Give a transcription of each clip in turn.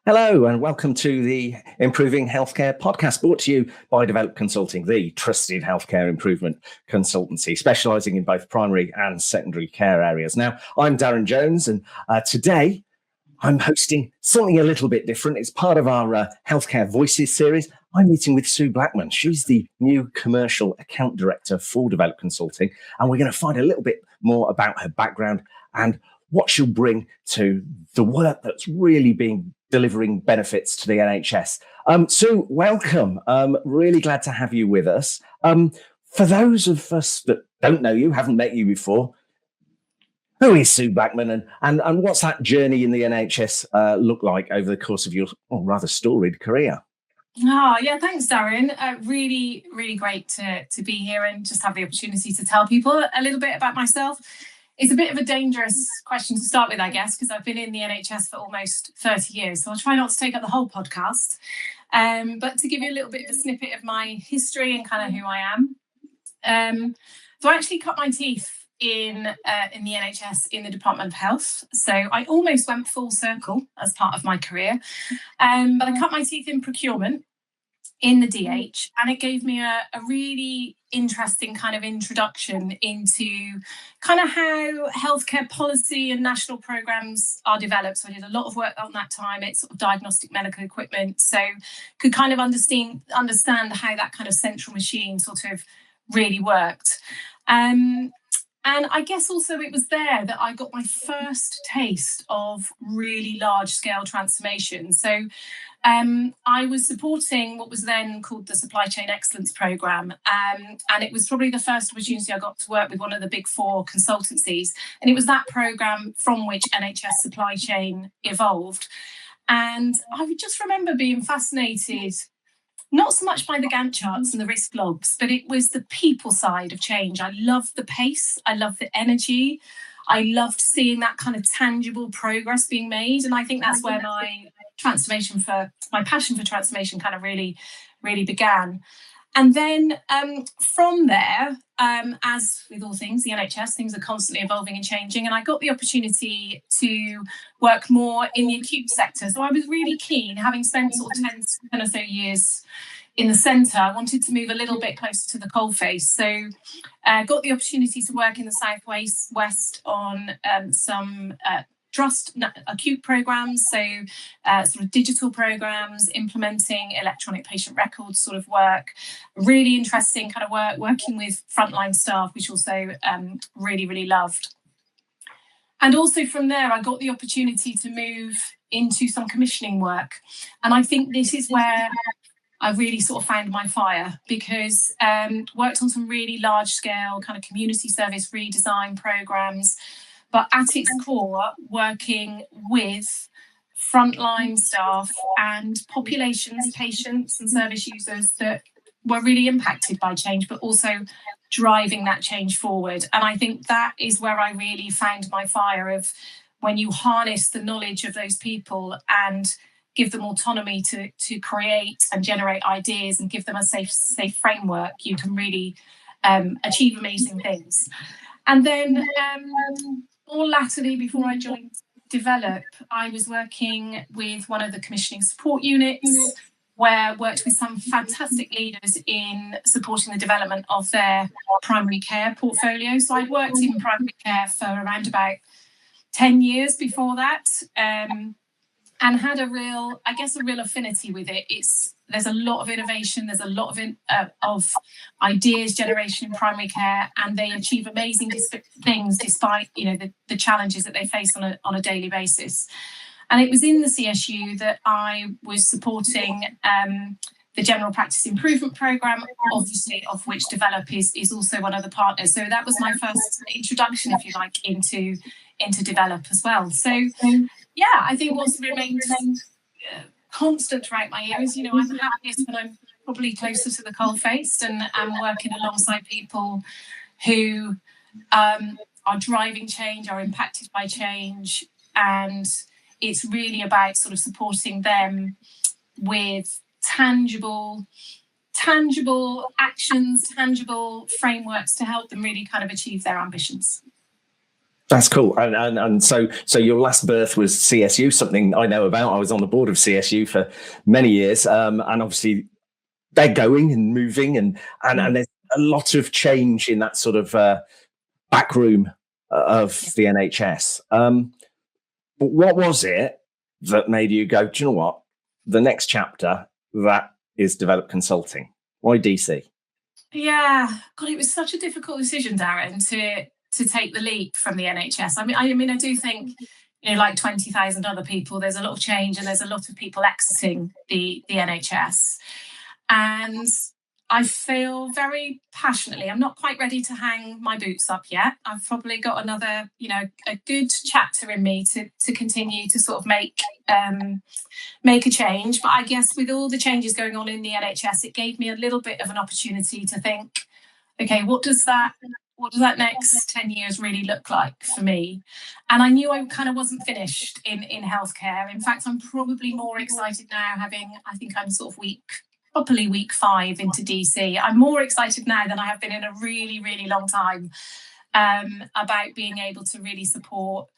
Hello and welcome to the Improving Healthcare podcast, brought to you by Develop Consulting, the trusted healthcare improvement consultancy, specialising in both primary and secondary care areas. Now, I'm Darren Jones, and today I'm hosting something a little bit different. It's part of our Healthcare Voices series. I'm meeting with Sue Blackman. She's the new commercial account director for Develop Consulting, and we're going to find a little bit more about her background and what she'll bring to the work that's really been delivering benefits to the NHS. Sue, welcome. Really glad to have you with us. For those of us that don't know you, haven't met you before, who is Sue Blackman and what's that journey in the NHS look like over the course of your rather storied career? Oh, yeah, thanks, Darren. Really, really great to be here and just have the opportunity to tell people a little bit about myself. It's a bit of a dangerous question to start with, I guess, because I've been in the NHS for almost 30 years. So I'll try not to take up the whole podcast. But to give you a little bit of a snippet of my history and kind of who I am. So I actually cut my teeth in the NHS in the Department of Health. So I almost went full circle as part of my career. But I cut my teeth in procurement in the DH, and it gave me a really interesting kind of introduction into kind of how healthcare policy and national programs are developed. So I did a lot of work on that time. It's sort of diagnostic medical equipment, so could kind of understand how that kind of central machine sort of really worked. And I guess also it was there that I got my first taste of really large-scale transformation. So I was supporting what was then called the Supply Chain Excellence Programme. And it was probably the first opportunity I got to work with one of the big four consultancies. And it was that programme from which NHS supply chain evolved. And I would just remember being fascinated, not so much by the Gantt charts and the risk logs, but it was the people side of change. I loved the pace. I loved the energy. I loved seeing that kind of tangible progress being made. And I think that's where my passion for transformation kind of really, really began. And then from there, as with all things, the NHS, things are constantly evolving and changing. And I got the opportunity to work more in the acute sector. So I was really keen, having spent sort of 10 or so years in the centre, I wanted to move a little bit closer to the coalface. So I got the opportunity to work in the southwest on some trust acute programs, so sort of digital programs, implementing electronic patient records sort of work, really interesting kind of work, working with frontline staff, which also really, really loved. And also from there, I got the opportunity to move into some commissioning work. And I think this is where I really sort of found my fire, because worked on some really large scale kind of community service redesign programs, but at its core, working with frontline staff and populations, patients and service users that were really impacted by change, but also driving that change forward. And I think that is where I really found my fire, of when you harness the knowledge of those people and give them autonomy to create and generate ideas and give them a safe framework, you can really achieve amazing things. And then more latterly, before I joined Develop, I was working with one of the commissioning support units, where I worked with some fantastic leaders in supporting the development of their primary care portfolio. So I'd worked in primary care for around about 10 years before that, and had a real affinity with it. There's a lot of innovation, there's a lot of ideas generation in primary care, and they achieve amazing things despite the challenges that they face on a daily basis. And it was in the CSU that I was supporting the General Practice Improvement Programme, obviously, of which Develop is also one of the partners. So that was my first introduction, if you like, into Develop as well. So yeah, I think what's remained constant throughout my years, I'm happiest when I'm probably closer to the coalface and I'm working alongside people who are driving change, are impacted by change, and it's really about sort of supporting them with tangible actions, tangible frameworks to help them really kind of achieve their ambitions. That's cool. And so your last birth was CSU, something I know about. I was on the board of CSU for many years, and obviously they're going and moving, and there's a lot of change in that sort of back room of the NHS. But what was it that made you go, do you know what? The next chapter, that is Develop Consulting. Why DC? Yeah, God, it was such a difficult decision, Darren, to take the leap from the NHS. I mean, I do think, like 20,000 other people, there's a lot of change and there's a lot of people exiting the NHS. And I feel very passionately, I'm not quite ready to hang my boots up yet. I've probably got another, a good chapter in me to continue to sort of make a change. But I guess with all the changes going on in the NHS, it gave me a little bit of an opportunity to think, okay, what does that next 10 years really look like for me? And I knew I kind of wasn't finished in healthcare. In fact, I'm probably more excited now, I think I'm sort of properly week 5 into DC. I'm more excited now than I have been in a really, really long time about being able to really support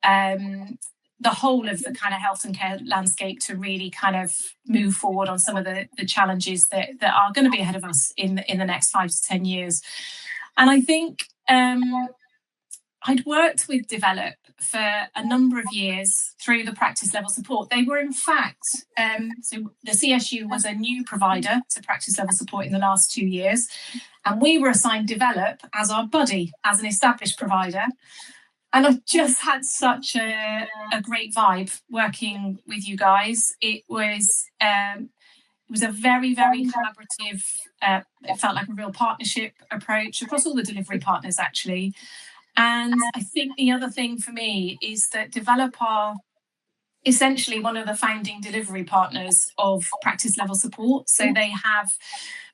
the whole of the kind of health and care landscape to really kind of move forward on some of the challenges that are going to be ahead of us in the next 5 to 10 years. And I think I'd worked with Develop for a number of years through the practice level support. They were, in fact, so the CSU was a new provider to practice level support in the last 2 years. And we were assigned Develop as our buddy, as an established provider. And I just had such a great vibe working with you guys. It was a very, very collaborative, it felt like a real partnership approach across all the delivery partners, actually. And I think the other thing for me is that Develop are essentially one of the founding delivery partners of practice level support. So they have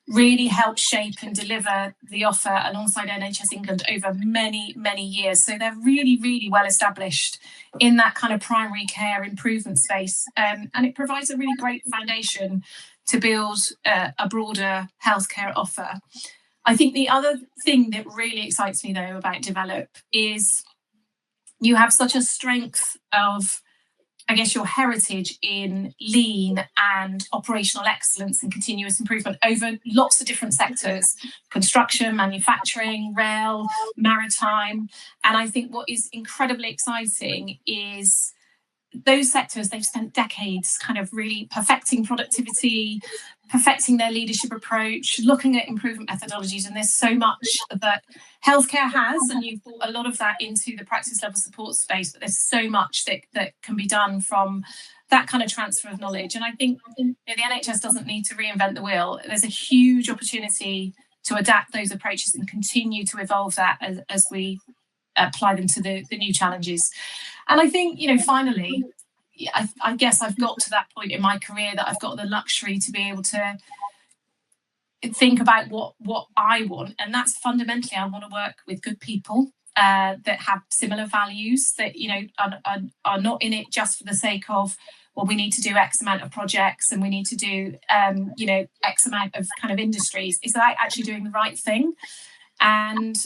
really helped shape and deliver the offer alongside NHS England over many, many years. So they're really, really well established in that kind of primary care improvement space. And it provides a really great foundation to build a broader healthcare offer. I think the other thing that really excites me, though, about Develop is you have such a strength of, I guess, your heritage in lean and operational excellence and continuous improvement over lots of different sectors: construction, manufacturing, rail, maritime. And I think what is incredibly exciting is those sectors, they've spent decades kind of really perfecting productivity, perfecting their leadership approach, looking at improvement methodologies. And there's so much that healthcare has, and you've brought a lot of that into the practice level support space, but there's so much that can be done from that kind of transfer of knowledge. And I think the NHS doesn't need to reinvent the wheel. There's a huge opportunity to adapt those approaches and continue to evolve that as we apply them to the new challenges. And I think, finally, I guess I've got to that point in my career that I've got the luxury to be able to think about what I want. And that's fundamentally, I want to work with good people that have similar values, that, are not in it just for the sake of, well, we need to do X amount of projects and we need to do, X amount of kind of industries. It's about actually doing the right thing. And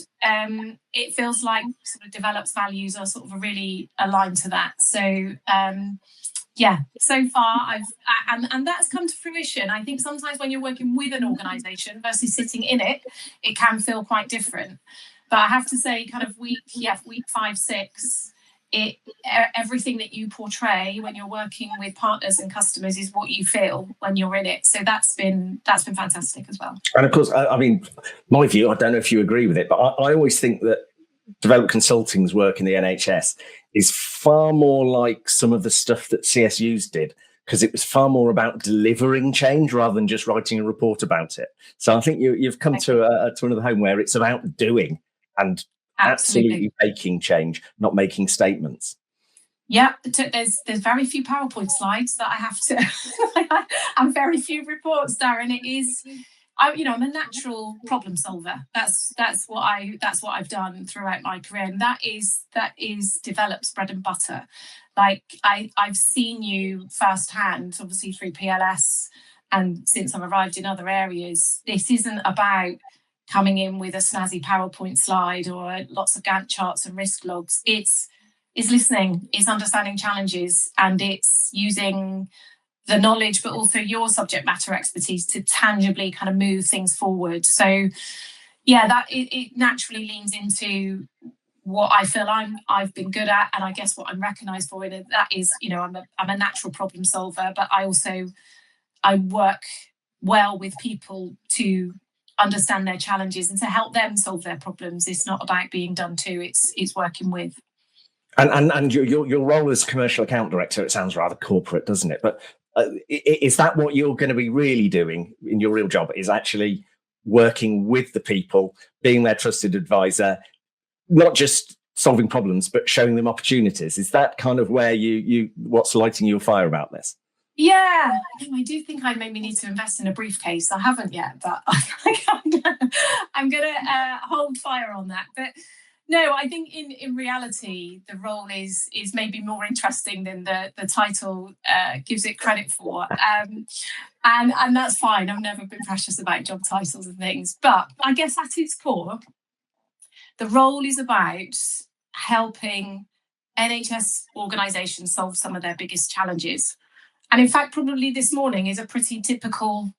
it feels like sort of Develop's values are sort of really aligned to that. So, so far and that's come to fruition. I think sometimes when you're working with an organisation versus sitting in it, it can feel quite different. But I have to say, kind of week 5, 6, everything that you portray when you're working with partners and customers is what you feel when you're in it. So that's been fantastic as well. And of course, I mean, my view, I don't know if you agree with it, but I always think that Develop Consulting's work in the NHS is far more like some of the stuff that CSU's did, because it was far more about delivering change rather than just writing a report about it. So I think you've come to another home where it's about doing and absolutely making change, not making statements. Yeah, there's very few PowerPoint slides that I have to, and very few reports, Darren. It is, I'm a natural problem solver. That's what I've done throughout my career, and that is Develop's bread and butter. Like I've seen you firsthand, obviously through PLS, and since I've arrived in other areas. This isn't about coming in with a snazzy PowerPoint slide or lots of Gantt charts and risk logs. It's listening, it's understanding challenges, and it's using the knowledge, but also your subject matter expertise to tangibly kind of move things forward. So yeah, that it naturally leans into what I feel I've been good at, and I guess what I'm recognised for in it, that is, I'm a natural problem solver, but I work well with people to understand their challenges and to help them solve their problems. It's not about being done to, it's working with. And your role as commercial account director, it sounds rather corporate, doesn't it? But is that what you're going to be really doing in your real job, is actually working with the people, being their trusted advisor, not just solving problems, but showing them opportunities? Is that kind of where what's lighting your fire about this? Yeah, I do think I maybe need to invest in a briefcase. I haven't yet, but I'm going to hold fire on that. But no, I think in reality, the role is maybe more interesting than the title gives it credit for. And that's fine. I've never been precious about job titles and things. But I guess at its core, the role is about helping NHS organisations solve some of their biggest challenges. And in fact, probably this morning is a pretty typical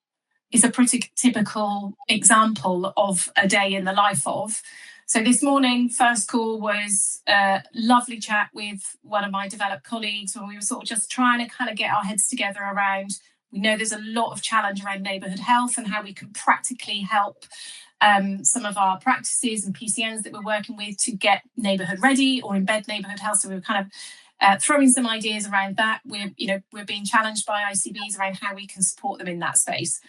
example of a day in the life of. So this morning, first call was a lovely chat with one of my developed colleagues, where we were sort of just trying to kind of get our heads together around, we know there's a lot of challenge around neighbourhood health and how we can practically help some of our practices and PCNs that we're working with to get neighbourhood ready or embed neighbourhood health. So we were kind of throwing some ideas around that. We're being challenged by ICBs around how we can support them in that space.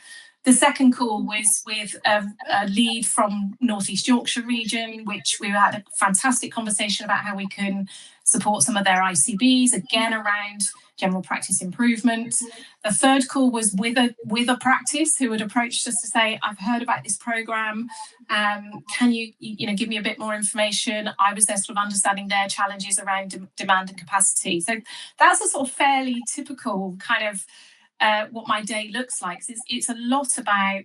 The second call was with a lead from North East Yorkshire region, which we had a fantastic conversation about how we can support some of their ICBs, again around general practice improvement. The third call was with a practice who had approached us to say, I've heard about this programme. Can you give me a bit more information? I was there sort of understanding their challenges around demand and capacity. So that's a sort of fairly typical kind of what my day looks like. It's a lot about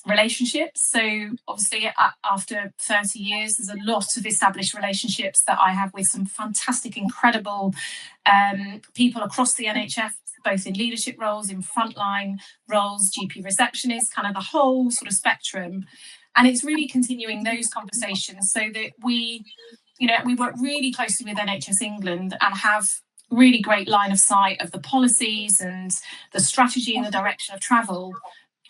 relationships. So obviously after 30 years, there's a lot of established relationships that I have with some fantastic, incredible people across the NHS, both in leadership roles, in frontline roles, GP receptionists, kind of the whole sort of spectrum. And it's really continuing those conversations so that we work really closely with NHS England and have really great line of sight of the policies and the strategy and the direction of travel.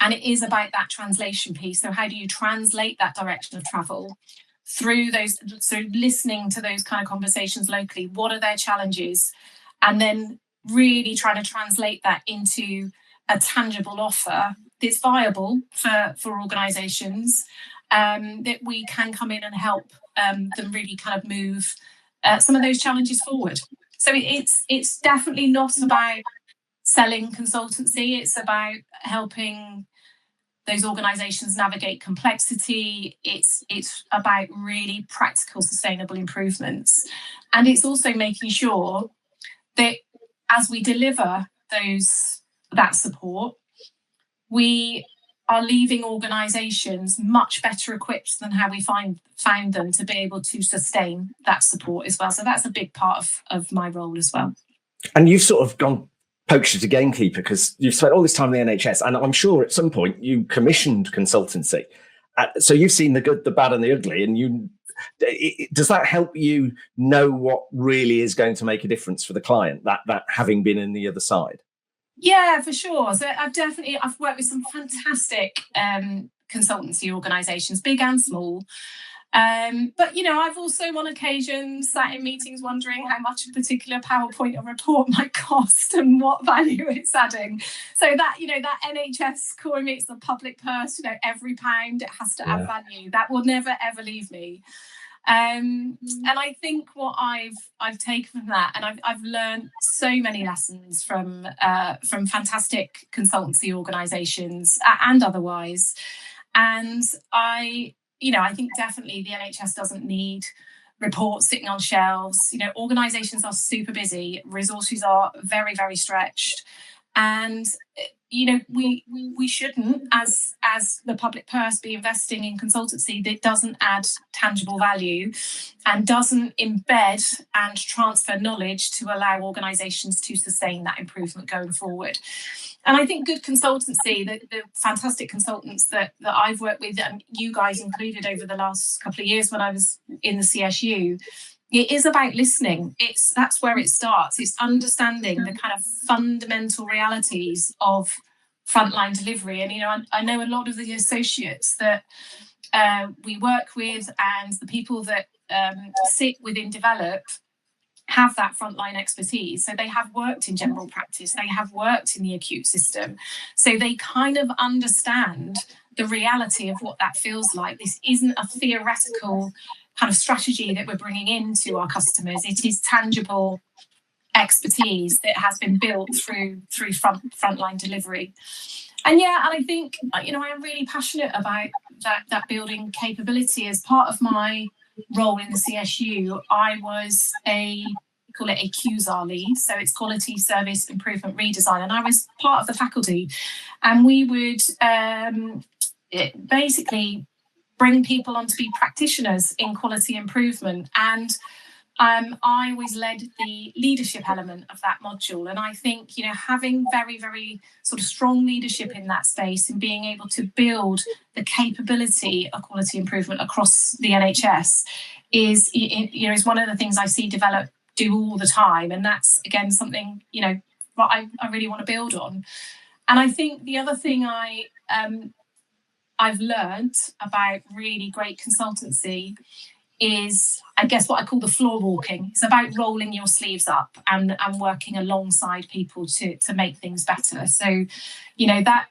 And it is about that translation piece. So how do you translate that direction of travel through those? So listening to those kind of conversations locally, what are their challenges? And then really trying to translate that into a tangible offer that's viable for organisations, that we can come in and help them really kind of move some of those challenges forward. So it's definitely not about selling consultancy. It's about helping those organisations navigate complexity. It's about really practical, sustainable improvements. And it's also making sure that as we deliver that support, we are leaving organisations much better equipped than how we found them to be able to sustain that support as well. So that's a big part of my role as well. And you've sort of gone poacher to gamekeeper because you've spent all this time in the NHS, and I'm sure at some point you commissioned consultancy. So you've seen the good, the bad and the ugly, and does that help you know what really is going to make a difference for the client, that having been in the other side? Yeah, for sure. So I've worked with some fantastic consultancy organisations, big and small. But, I've also on occasion sat in meetings wondering how much a particular PowerPoint or report might cost and what value it's adding. So that NHS core meets the public purse, every pound it has to add value. That will never, ever leave me. And I think what I've taken from that, and I've learned so many lessons from fantastic consultancy organisations and otherwise. And I think definitely the NHS doesn't need reports sitting on shelves. Organisations are super busy, resources are very, very stretched. And we shouldn't, as the public purse, be investing in consultancy that doesn't add tangible value and doesn't embed and transfer knowledge to allow organisations to sustain that improvement going forward. And I think good consultancy, the fantastic consultants that I've worked with, and you guys included over the last couple of years when I was in the CSU, it is about listening. That's where it starts. It's understanding the kind of fundamental realities of frontline delivery. And I know a lot of the associates that we work with and the people that sit within Develop have that frontline expertise. So they have worked in general practice, they have worked in the acute system. So they kind of understand the reality of what that feels like. This isn't a theoretical kind of strategy that we're bringing into our customers. It is tangible expertise that has been built through frontline delivery. And I think, I am really passionate about that building capability. As part of my role in the CSU, I was call it a QSAR lead, so it's Quality Service Improvement Redesign, and I was part of the faculty, and we would basically bring people on to be practitioners in quality improvement. And I always led the leadership element of that module. And I think, having very, very sort of strong leadership in that space and being able to build the capability of quality improvement across the NHS is one of the things I see Develop do all the time. And that's, again, something, that I really want to build on. And I think the other thing I've learned about really great consultancy is, I guess, what I call the floor walking. It's about rolling your sleeves up and working alongside people to make things better. So, that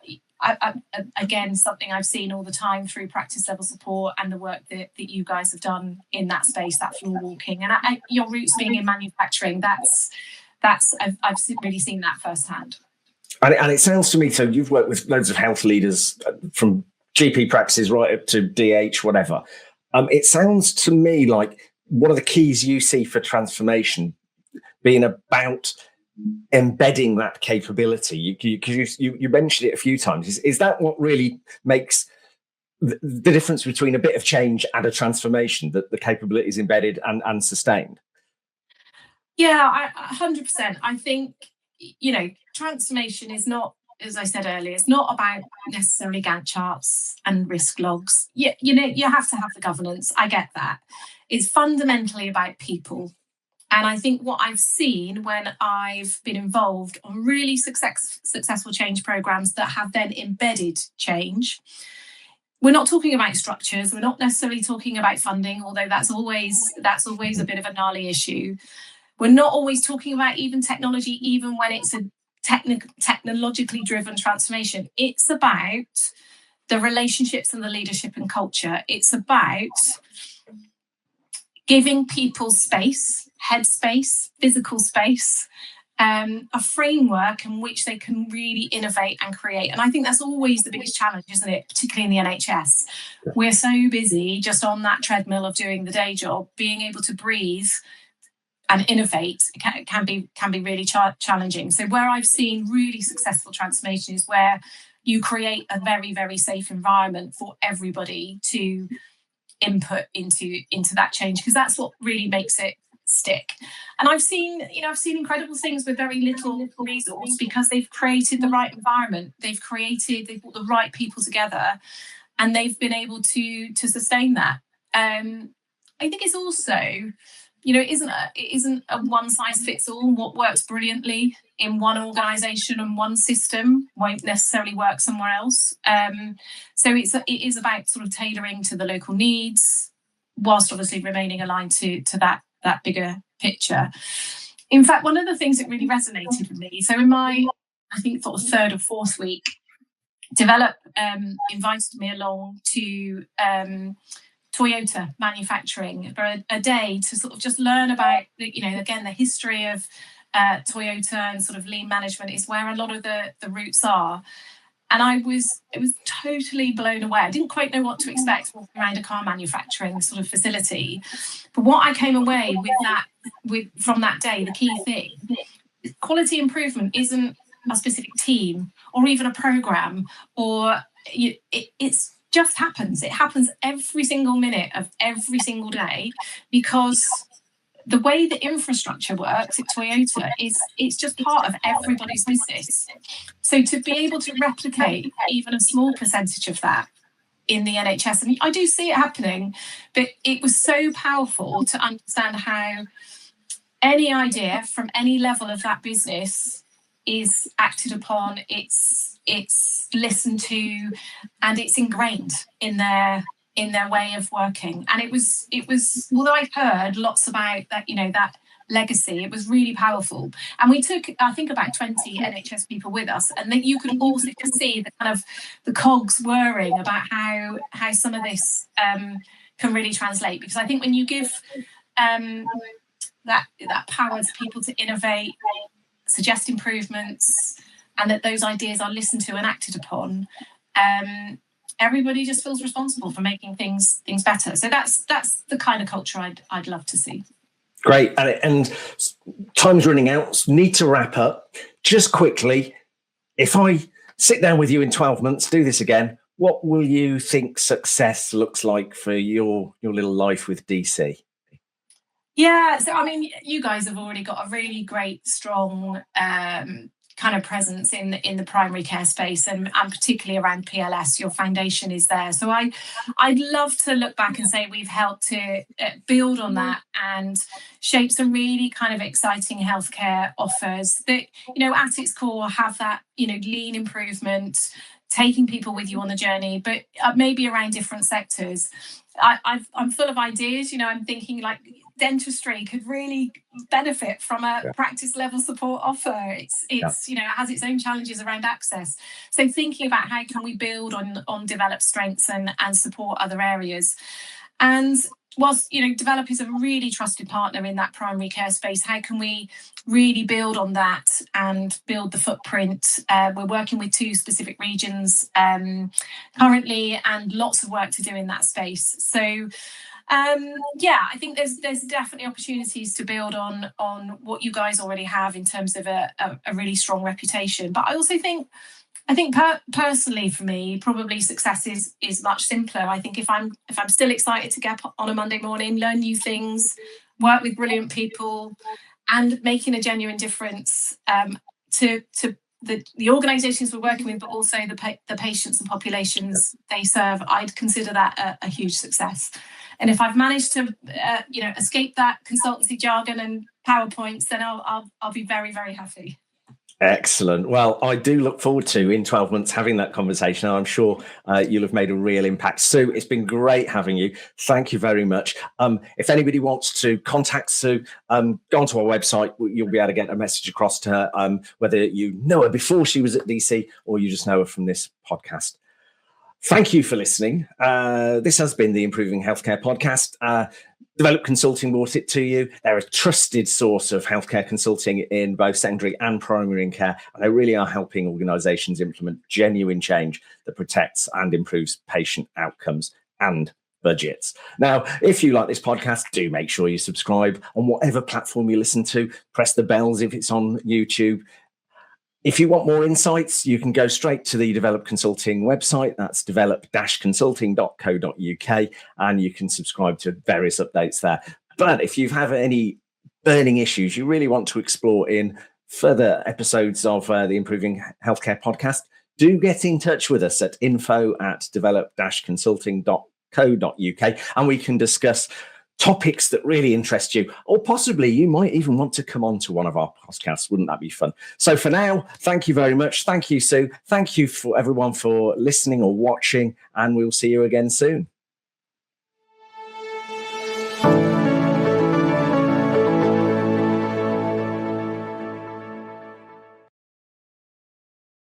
again, something I've seen all the time through practice level support and the work that you guys have done in that space, that floor walking. And your roots being in manufacturing, I've really seen that firsthand. And it sounds to me, so you've worked with loads of health leaders from GP practices right up to DH, whatever. It sounds to me like one of the keys you see for transformation being about embedding that capability. You mentioned it a few times. Is that what really makes the difference between a bit of change and a transformation, that the capability is embedded and sustained? Yeah, 100%. I think, transformation is not, as I said earlier, it's not about necessarily Gantt charts and risk logs. You have to have the governance. I get that. It's fundamentally about people. And I think what I've seen when I've been involved on really successful change programs that have then embedded change, we're not talking about structures. We're not necessarily talking about funding, although that's always a bit of a gnarly issue. We're not always talking about even technology, even when it's a technologically driven transformation. It's about the relationships and the leadership and culture. It's about giving people space, headspace, physical space, a framework in which they can really innovate and create. And I think that's always the biggest challenge, isn't it? Particularly in the NHS. We're so busy just on that treadmill of doing the day job. Being able to breathe and innovate can be really challenging. So where I've seen really successful transformation is where you create a very, very safe environment for everybody to input into that change, because that's what really makes it stick. And I've seen incredible things with very little resource, because they've created the right environment, they've brought the right people together, and they've been able to sustain that. I think it's also, it isn't a one size fits all. What works brilliantly in one organisation and one system won't necessarily work somewhere else. So it is about sort of tailoring to the local needs, whilst obviously remaining aligned to that bigger picture. In fact, one of the things that really resonated with me, so in my, I think, sort of third or fourth week, Develop invited me along to Toyota manufacturing for a day to sort of just learn about, again, the history of Toyota and sort of lean management is where a lot of the roots are. And it was totally blown away. I didn't quite know what to expect walking around a car manufacturing sort of facility. But what I came away from that day, the key thing, quality improvement isn't a specific team or even a program, or it's just happens. It happens every single minute of every single day, because the way the infrastructure works at Toyota is it's just part of everybody's business. So to be able to replicate even a small percentage of that in the NHS, and I do see it happening, but it was so powerful to understand how any idea from any level of that business is acted upon, it's listened to, and it's ingrained in their way of working. And it was although I've heard lots about that, that legacy, it was really powerful. And we took, I think, about 20 NHS people with us, and then you could also just see the kind of the cogs whirring about how some of this can really translate. Because I think when you give that power to people to innovate, suggest improvements, and that those ideas are listened to and acted upon, everybody just feels responsible for making things better. So that's the kind of culture I'd love to see. Great. And time's running out. Need to wrap up. Just quickly, if I sit down with you in 12 months, do this again, what will you think success looks like for your little life with DC? Yeah, so I mean, you guys have already got a really great, strong kind of presence in the primary care space, and particularly around PLS. Your foundation is there. So I'd love to look back and say we've helped to build on that and shape some really kind of exciting healthcare offers that, at its core have that, lean improvement, taking people with you on the journey, but maybe around different sectors. I'm full of ideas. I'm thinking like dentistry could really benefit from a practice level support offer. It's it has its own challenges around access. So thinking about how can we build on developed strengths and support other areas. And whilst Develop is a really trusted partner in that primary care space, how can we really build on that and build the footprint? We're working with 2 specific regions currently, and lots of work to do in that space. So I think there's definitely opportunities to build on what you guys already have in terms of a really strong reputation. But I also think personally for me, probably success is much simpler. I think if I'm still excited to get up on a Monday morning, learn new things, work with brilliant people, and making a genuine difference to the organisations we're working with, but also the patients and populations they serve, I'd consider that a huge success. And if I've managed to escape that consultancy jargon and PowerPoints, then I'll be very, very happy. Excellent. Well, I do look forward to, in 12 months, having that conversation. I'm sure you'll have made a real impact. Sue, it's been great having you. Thank you very much. If anybody wants to contact Sue, go onto our website. You'll be able to get a message across to her, whether you know her before she was at DC or you just know her from this podcast. Thank you for listening. This has been the Improving Healthcare podcast. Develop Consulting brought it to you. They're a trusted source of healthcare consulting in both secondary and primary care, and they really are helping organisations implement genuine change that protects and improves patient outcomes and budgets. Now, if you like this podcast, do make sure you subscribe on whatever platform you listen to. Press the bells if it's on YouTube. If you want more insights, you can go straight to the Develop Consulting website. That's develop-consulting.co.uk, and you can subscribe to various updates there. But if you have any burning issues you really want to explore in further episodes of the Improving Healthcare podcast, do get in touch with us at info@develop-consulting.co.uk, and we can discuss topics that really interest you, or possibly you might even want to come on to one of our podcasts. Wouldn't that be fun? So for now, thank you very much. Thank you, Sue. Thank you for everyone for listening or watching, and we'll see you again soon.